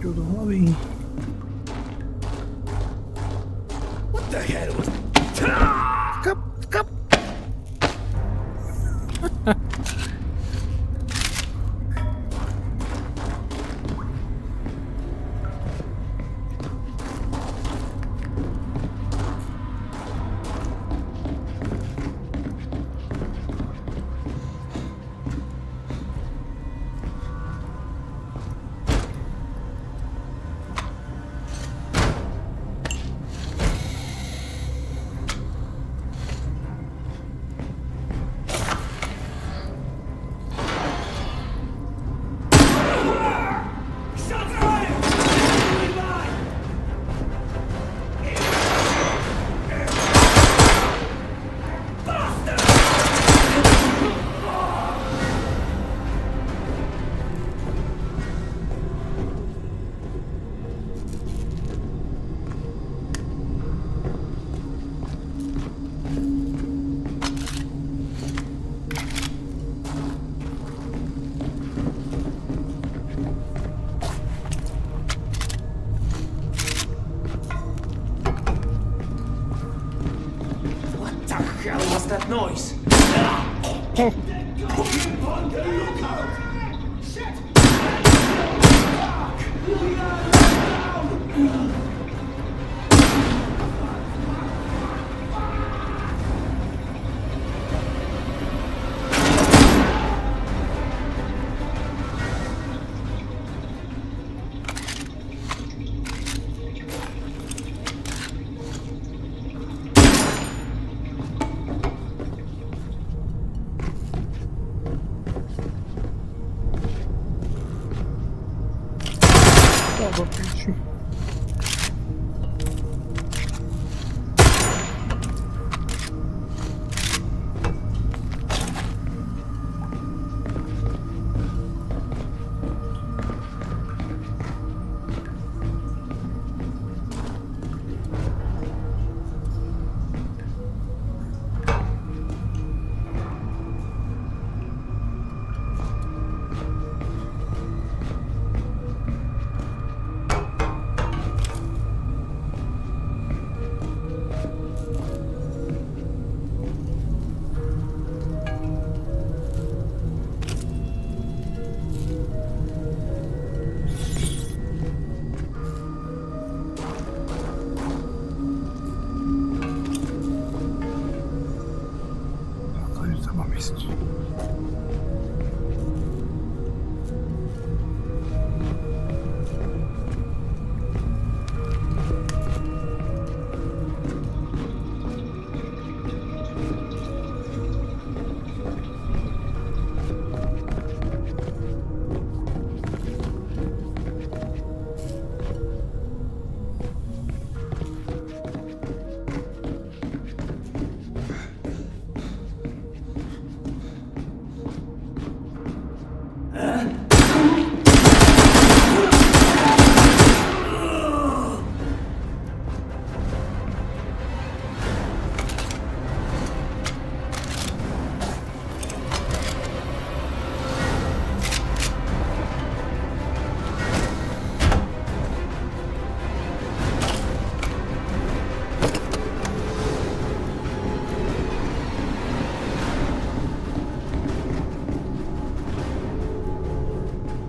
Do hlavy. What the hell was... Kap, kap. What's that noise? Píši.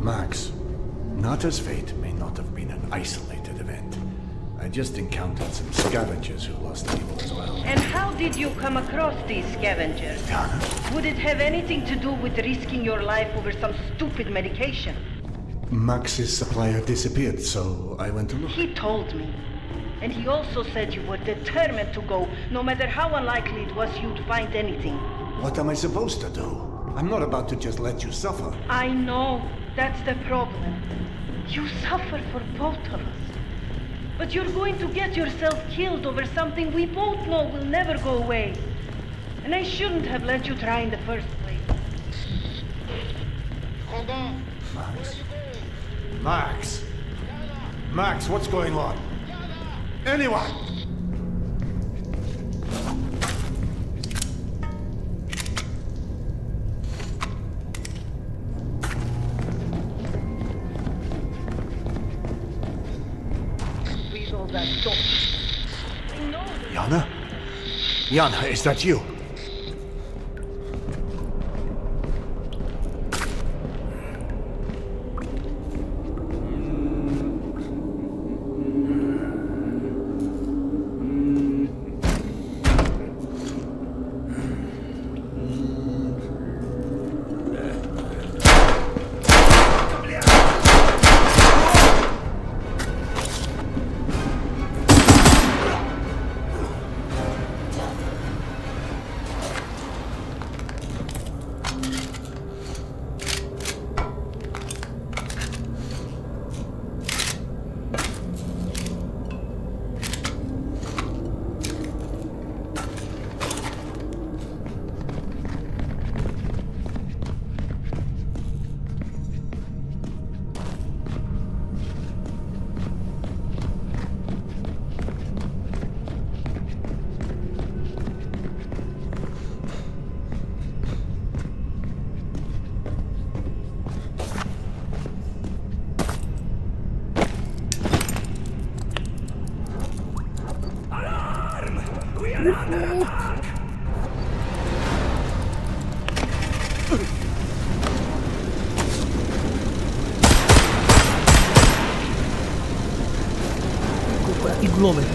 Max, Nata's fate may not have been an isolated event. I just encountered some scavengers who lost people as well. And how did you come across these scavengers? Diana? Would it have anything to do with risking your life over some stupid medication? Max's supplier disappeared, so I went to look. He told me. And he also said you were determined to go, no matter how unlikely it was you'd find anything. What am I supposed to do? I'm not about to just let you suffer. I know. That's the problem. You suffer for both of us. But you're going to get yourself killed over something we both know will never go away. And I shouldn't have let you try in the first place. Hold on. Max? Max? Max, what's going on? Anyone? Yana? Yana, is that you? Iglowy.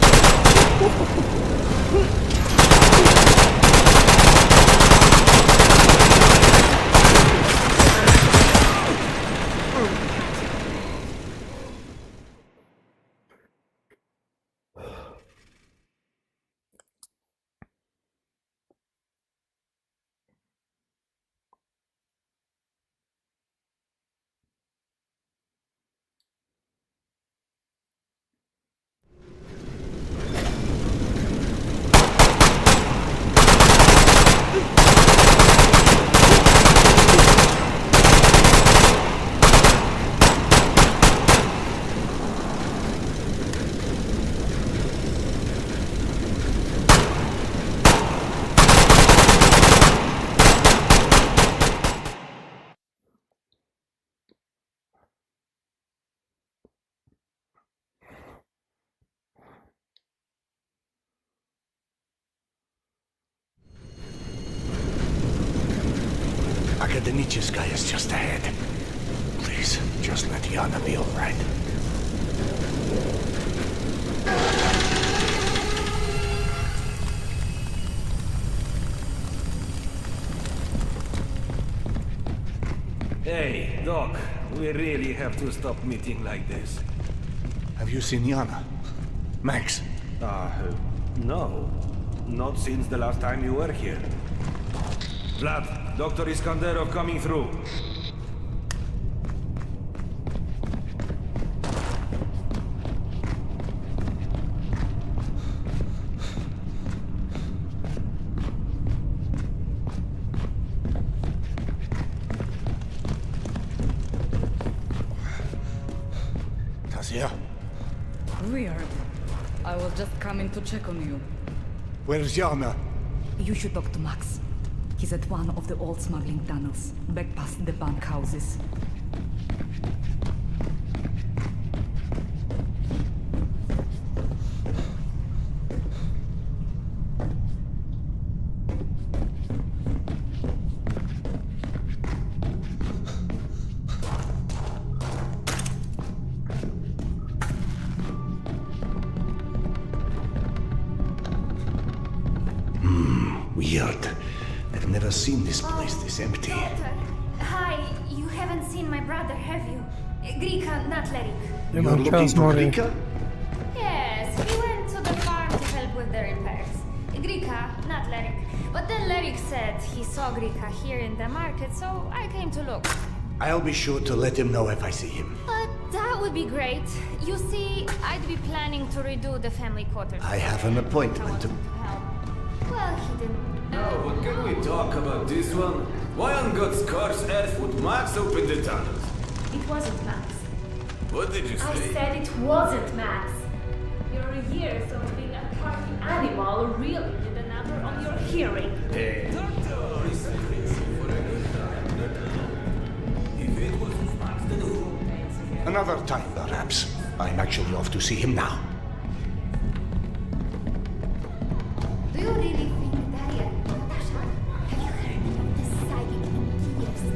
The niches guy is just ahead. Please, just let Yana be alright. Hey, Doc, we really have to stop meeting like this. Have you seen Yana? Max? No. Not since the last time you were here. Vlad, Dr. Iskanderov coming through. Tasia? Weird. I was just coming to check on you. Where's Yana? You should talk to Max. He's at one of the old smuggling tunnels, back past the bank houses. Weird. I've never seen this place this empty. Doctor, hi. You haven't seen my brother, have you? Grika, not Lerik. Nie mam czas, Mori. Yes, he went to the farm to help with the repairs. Grika, not Lerik. But then Lerik said he saw Grika here in the market, so I came to look. I'll be sure to let him know if I see him. That would be great. You see, I'd be planning to redo the family quarters. I have an appointment to... Help. Well, he didn't. No, but can we talk about this one? Why on God's curse earth would Max open the tunnels? It wasn't Max. What did you I say? said it wasn't Max. Your years of being a party animal really did a number on your hearing. Hey, Doctor, is crazy for a good time. If it wasn't Max, then who? Another time, perhaps. I'm actually off to see him now. Do you really think Daria, Natasha, have you heard about the psychic in Kievsk?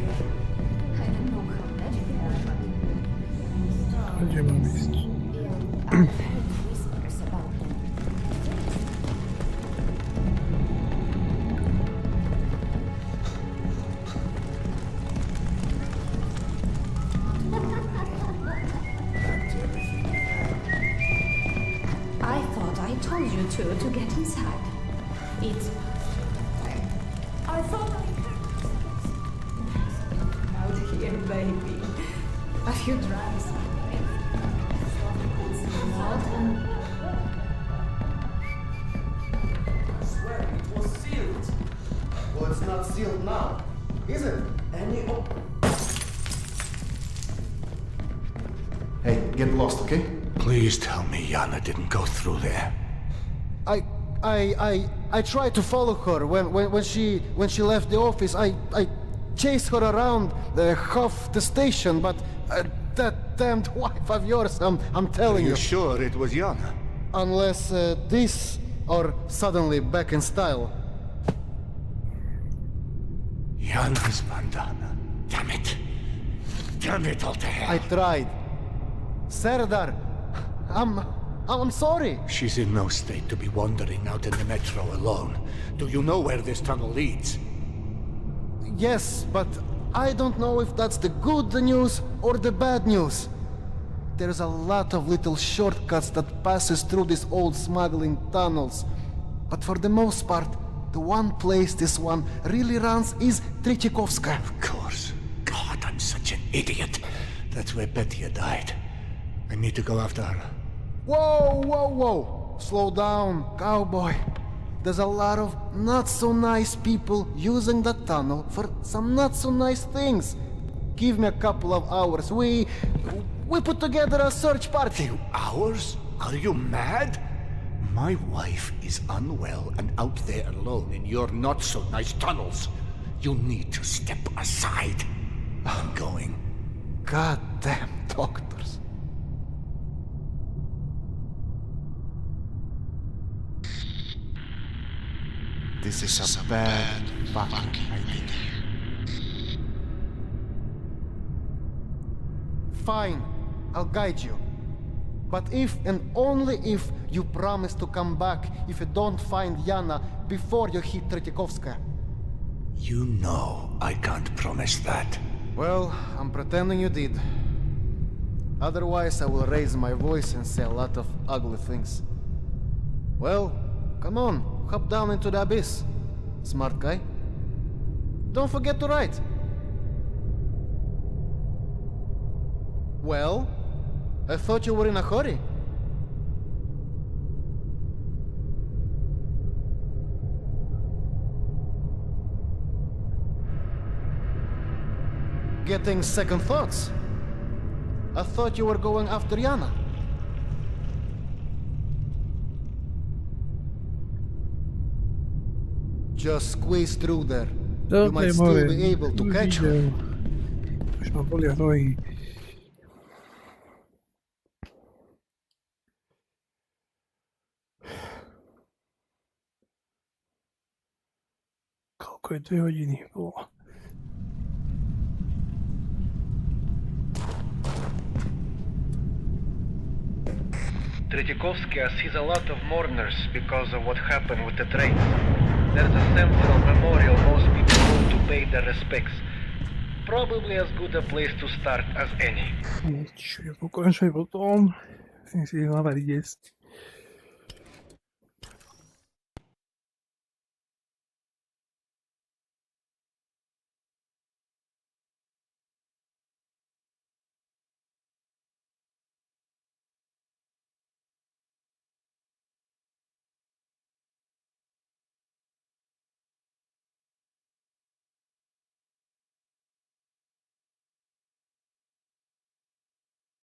I don't know how magic they are, but... Gdzie mam iść? I've heard whispers about them. I thought I told you two to get inside. It's... I thought I Out here, baby. A few drugs. I swear it was sealed. Well, it's not sealed now, is it? Hey, get lost, okay? Please tell me Yana didn't go through there. I tried to follow her when she left the office. I chased her around half the station, but that damned wife of yours, I'm telling Are you. you sure it was Yana? Unless this are suddenly back in style. Yana's bandana. Damn it. Damn it all to hell. I tried. Serdar, I'm sorry. She's in no state to be wandering out in the metro alone. Do you know where this tunnel leads? Yes, but I don't know if that's the good news or the bad news. There's a lot of little shortcuts that passes through these old smuggling tunnels. But for the most part, the one place this one really runs is Tretykovska. Of course. God, I'm such an idiot. That's where Petya died. I need to go after her. Whoa! Slow down, cowboy. There's a lot of not so nice people using the tunnel for some not so nice things. Give me a couple of hours. We put together a search party. Hours? Are you mad? My wife is unwell and out there alone in your not-so-nice tunnels. You need to step aside. I'm going. Goddamn doctors. This is a bad fucking idea. Fine, I'll guide you. But if and only if you promise to come back if you don't find Yana before you hit Tretyakovskaya. You know I can't promise that. Well, I'm pretending you did. Otherwise, I will raise my voice and say a lot of ugly things. Well, come on, hop down into the abyss, smart guy. Don't forget to write. Well, I thought you were in a hurry. Getting second thoughts. I thought you were going after Yana. Just squeeze through there. You might still be able to catch her. Už ma bolia nohy. Koľko je 2 hodiny? Bolo. Tretyakovskaya sees a lot of mourners because of what happened with the train. There's a central memorial most people go to pay their respects. Probably as good a place to start as any. Čiže pokračuj potom. Musím si hlava jesť.